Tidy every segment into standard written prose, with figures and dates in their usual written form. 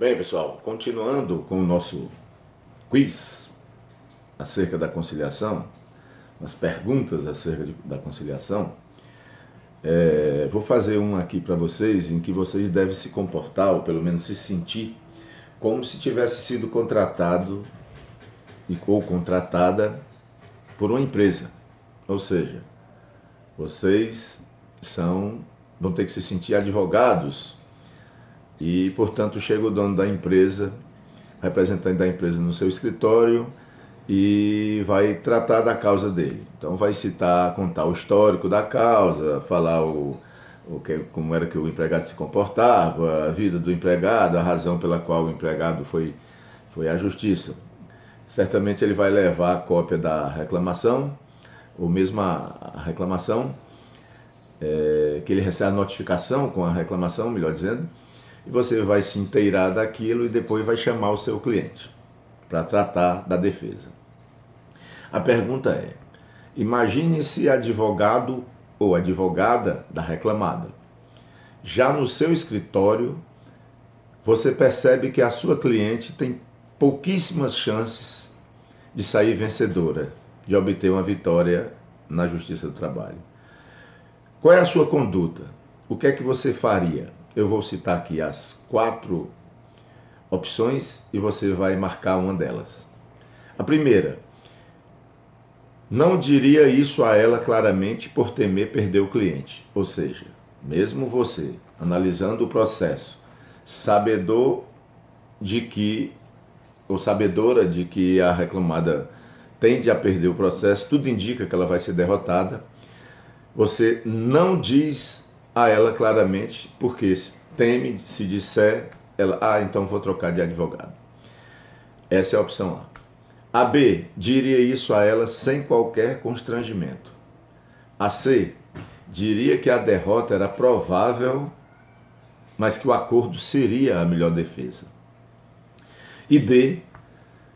Bem, pessoal, continuando com o nosso quiz acerca da conciliação, as perguntas acerca da conciliação, vou fazer uma aqui para vocês em que vocês devem se comportar, ou pelo menos se sentir, como se tivesse sido contratado ou contratada por uma empresa. Ou seja, vocês vão ter que se sentir advogados e, portanto, chega o dono da empresa, representante da empresa no seu escritório e vai tratar da causa dele. Então vai citar, contar o histórico da causa, falar como era que o empregado se comportava, a vida do empregado, a razão pela qual o empregado foi à justiça. Certamente ele vai levar a cópia da reclamação, ou mesmo a reclamação, que ele recebe a notificação com a reclamação, melhor dizendo, e você vai se inteirar daquilo e depois vai chamar o seu cliente para tratar da defesa. A pergunta é: imagine-se advogado ou advogada da reclamada. Já no seu escritório, você percebe que a sua cliente tem pouquíssimas chances de sair vencedora, de obter uma vitória na Justiça do Trabalho. Qual é a sua conduta? O que é que você faria? Eu vou citar aqui as 4 opções e você vai marcar uma delas. A primeira: não diria isso a ela claramente por temer perder o cliente. Ou seja, mesmo você, analisando o processo, sabedor de que, ou sabedora de que a reclamada tende a perder o processo, tudo indica que ela vai ser derrotada, você não diz a ela claramente, porque teme, se disser, ela, então vou trocar de advogado. Essa é a opção A. A B, diria isso a ela sem qualquer constrangimento. A C, diria que a derrota era provável, mas que o acordo seria a melhor defesa. E D,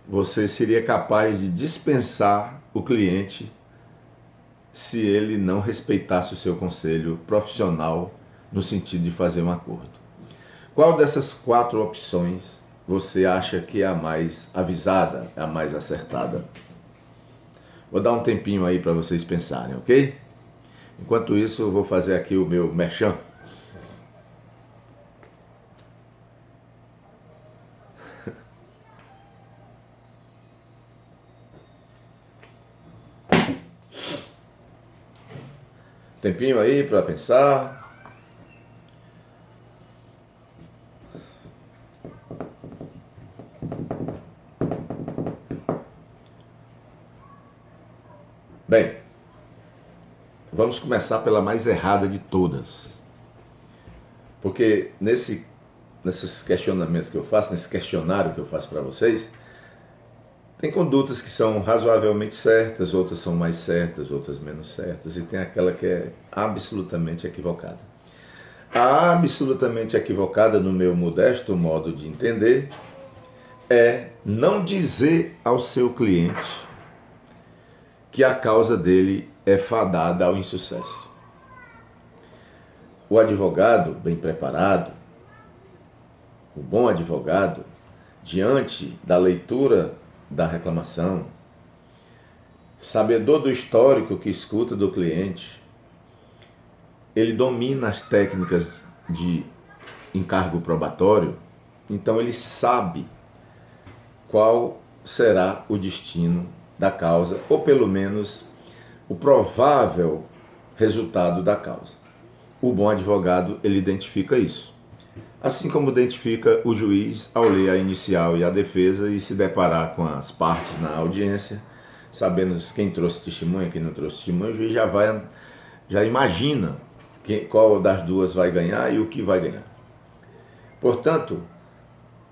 você seria capaz de dispensar o cliente se ele não respeitasse o seu conselho profissional no sentido de fazer um acordo. Qual dessas 4 opções você acha que é a mais avisada, a mais acertada? Vou dar um tempinho aí para vocês pensarem, ok? Enquanto isso, eu vou fazer aqui o meu merchan. Tempinho aí para pensar. Bem, vamos começar pela mais errada de todas. Porque nesses questionamentos que eu faço, nesse questionário que eu faço para vocês, tem condutas que são razoavelmente certas, outras são mais certas, outras menos certas, e tem aquela que é absolutamente equivocada. A absolutamente equivocada, no meu modesto modo de entender, é não dizer ao seu cliente que a causa dele é fadada ao insucesso. O advogado bem preparado, o bom advogado, diante da leitura da reclamação, sabedor do histórico que escuta do cliente, ele domina as técnicas de encargo probatório, então ele sabe qual será o destino da causa, ou pelo menos o provável resultado da causa. O bom advogado, ele identifica isso. Assim como identifica o juiz ao ler a inicial e a defesa e se deparar com as partes na audiência, sabendo quem trouxe testemunha, quem não trouxe testemunha, o juiz já imagina qual das duas vai ganhar e o que vai ganhar. Portanto,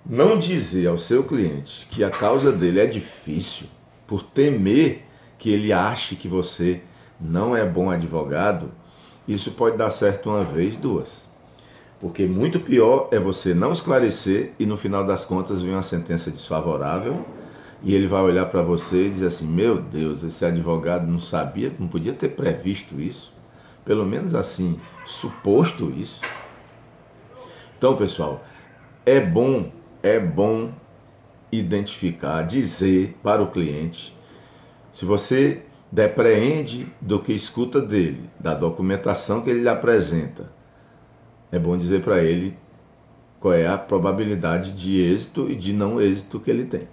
não dizer ao seu cliente que a causa dele é difícil, por temer que ele ache que você não é bom advogado, isso pode dar certo uma vez, 2. Porque muito pior é você não esclarecer e no final das contas vir uma sentença desfavorável e ele vai olhar para você e dizer assim: meu Deus, esse advogado não sabia, não podia ter previsto isso, pelo menos assim, suposto isso. Então, pessoal, é bom é bom identificar, dizer para o cliente, se você depreende do que escuta dele, da documentação que ele lhe apresenta, é bom dizer para ele qual é a probabilidade de êxito e de não êxito que ele tem.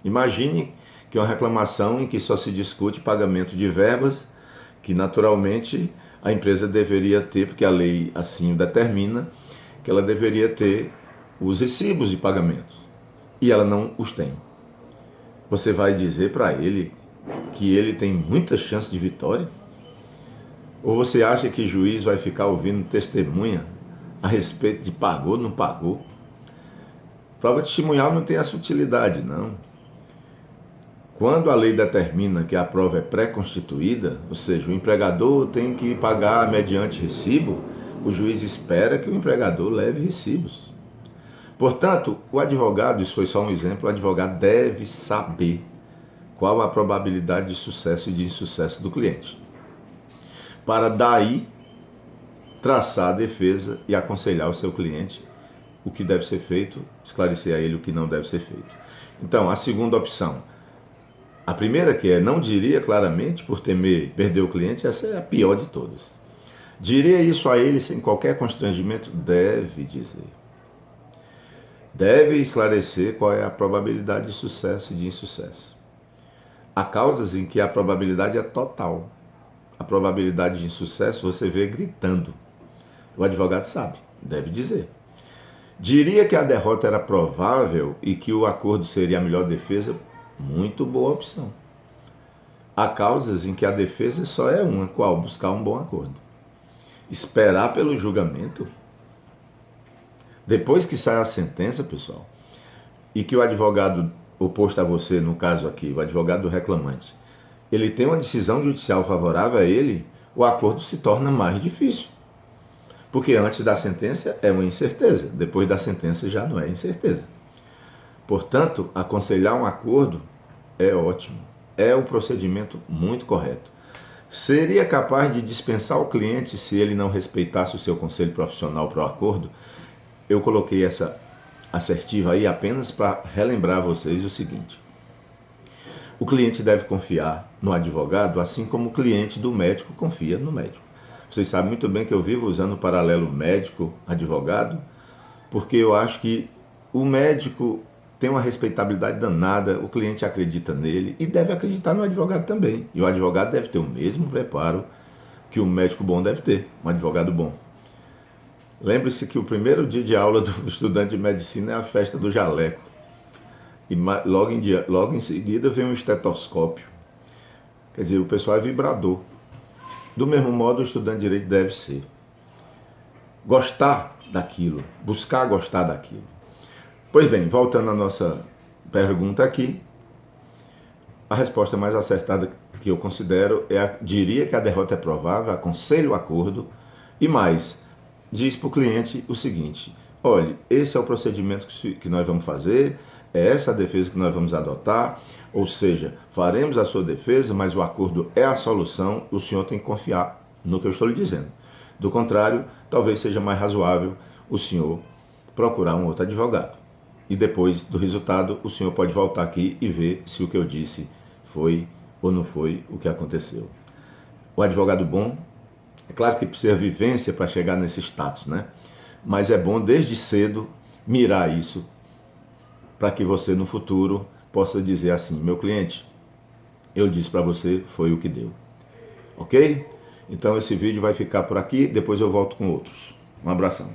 Imagine que uma reclamação em que só se discute pagamento de verbas, que naturalmente a empresa deveria ter, porque a lei assim o determina, que ela deveria ter os recibos de pagamento, e ela não os tem. Você vai dizer para ele que ele tem muita chance de vitória? Ou você acha que o juiz vai ficar ouvindo testemunha a respeito de pagou, não pagou? Prova testemunhal não tem a sutilidade, não. Quando a lei determina que a prova é pré-constituída, ou seja, o empregador tem que pagar mediante recibo, o juiz espera que o empregador leve recibos. Portanto, o advogado, isso foi só um exemplo, o advogado deve saber qual a probabilidade de sucesso e de insucesso do cliente, para daí traçar a defesa e aconselhar o seu cliente o que deve ser feito, esclarecer a ele o que não deve ser feito. Então, a segunda opção, a primeira que é não diria claramente por temer perder o cliente, essa é a pior de todas. Diria isso a ele sem qualquer constrangimento? Deve dizer. Deve esclarecer qual é a probabilidade de sucesso e de insucesso. Há causas em que a probabilidade é total. A probabilidade de insucesso você vê gritando. O advogado sabe, deve dizer. Diria que a derrota era provável e que o acordo seria a melhor defesa? Muito boa opção. Há causas em que a defesa só é uma, qual? Buscar um bom acordo. Esperar pelo julgamento? Depois que sai a sentença, pessoal, e que o advogado oposto a você, no caso aqui, o advogado do reclamante, ele tem uma decisão judicial favorável a ele, o acordo se torna mais difícil. Porque antes da sentença é uma incerteza, depois da sentença já não é incerteza. Portanto, aconselhar um acordo é ótimo, é um procedimento muito correto. Seria capaz de dispensar o cliente se ele não respeitasse o seu conselho profissional para o acordo? Eu coloquei essa assertiva aí apenas para relembrar a vocês o seguinte: o cliente deve confiar no advogado, assim como o cliente do médico confia no médico. Vocês sabem muito bem que eu vivo usando o paralelo médico-advogado, porque eu acho que o médico tem uma respeitabilidade danada, o cliente acredita nele e deve acreditar no advogado também. E o advogado deve ter o mesmo preparo que o médico bom deve ter, um advogado bom. Lembre-se que o primeiro dia de aula do estudante de medicina é a festa do jaleco. E logo em seguida vem um estetoscópio. Quer dizer, o pessoal é vibrador. Do mesmo modo, o estudante de direito deve ser. Gostar daquilo, buscar gostar daquilo. Pois bem, voltando à nossa pergunta aqui, a resposta mais acertada que eu considero é diria que a derrota é provável, aconselho o acordo e mais, diz para o cliente o seguinte: olha, esse é o procedimento que nós vamos fazer, é essa a defesa que nós vamos adotar, ou seja, faremos a sua defesa, mas o acordo é a solução, o senhor tem que confiar no que eu estou lhe dizendo. Do contrário, talvez seja mais razoável o senhor procurar um outro advogado. E depois do resultado, o senhor pode voltar aqui e ver se o que eu disse foi ou não foi o que aconteceu. O advogado bom, é claro que precisa vivência para chegar nesse status, né? Mas é bom desde cedo mirar isso para que você no futuro possa dizer assim: meu cliente, eu disse para você, foi o que deu. Ok? Então esse vídeo vai ficar por aqui, depois eu volto com outros. Um abração.